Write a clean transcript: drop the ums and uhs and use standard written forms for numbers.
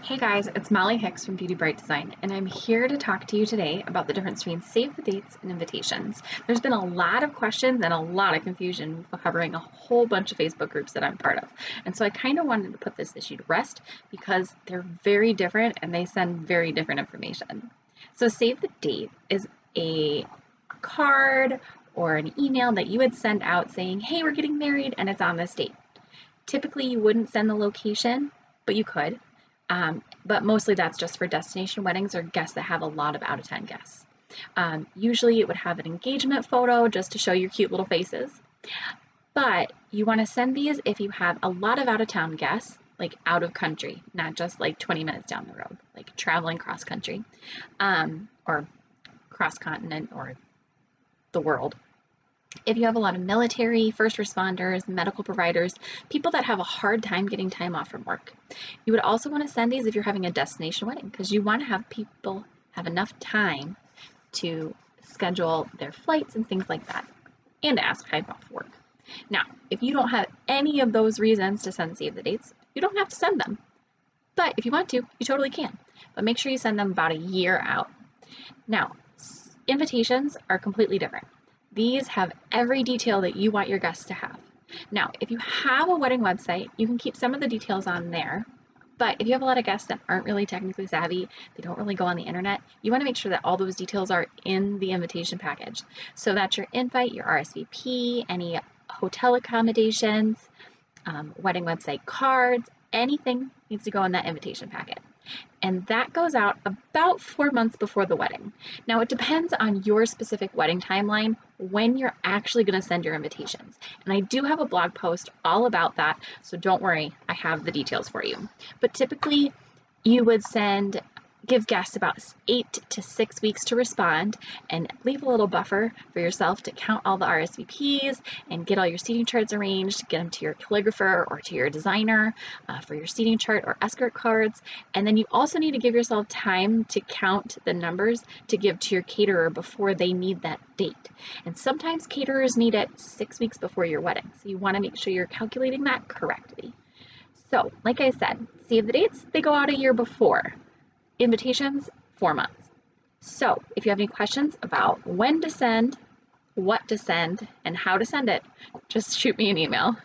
Hey guys, it's Molly Hicks from Beauty Bright Design, and I'm here to talk to you today about the difference between save the dates and invitations. There's been a lot of questions and a lot of confusion covering a whole bunch of Facebook groups that I'm part of. And so I kind of wanted to put this issue to rest because they're very different and they send very different information. So save the date is a card or an email that you would send out saying, hey, we're getting married and it's on this date. Typically you wouldn't send the location, but you could. But mostly that's just for destination weddings or guests that have a lot of out-of-town guests. Usually it would have an engagement photo just to show your cute little faces. But you want to send these if you have a lot of out-of-town guests, like out of country, not just like 20 minutes down the road, like traveling cross country or cross continent or the world. If you have a lot of military, first responders, medical providers, people that have a hard time getting time off from work. You would also want to send these if you're having a destination wedding because you want to have people have enough time to schedule their flights and things like that and ask time off work. Now, if you don't have any of those reasons to send save the dates, you don't have to send them. But if you want to, you totally can. But make sure you send them about a year out. Now, invitations are completely different. These have every detail that you want your guests to have. Now, if you have a wedding website, you can keep some of the details on there. But if you have a lot of guests that aren't really technically savvy, they don't really go on the internet, you want to make sure that all those details are in the invitation package. So that's your invite, your RSVP, any hotel accommodations, wedding website cards, anything needs to go in that invitation packet. And that goes out about 4 months before the wedding. Now, it depends on your specific wedding timeline when you're actually going to send your invitations. And I do have a blog post all about that, so don't worry, I have the details for you. But typically, you would give guests about 8 to 6 weeks to respond and leave a little buffer for yourself to count all the RSVPs and get all your seating charts arranged, get them to your calligrapher or to your designer for your seating chart or escort cards. And then you also need to give yourself time to count the numbers to give to your caterer before they need that date. And sometimes caterers need it 6 weeks before your wedding, so you want to make sure you're calculating that correctly. So, like I said, save the dates, they go out a year before. Invitations, 4 months. So if you have any questions about when to send, what to send, and how to send it, just shoot me an email.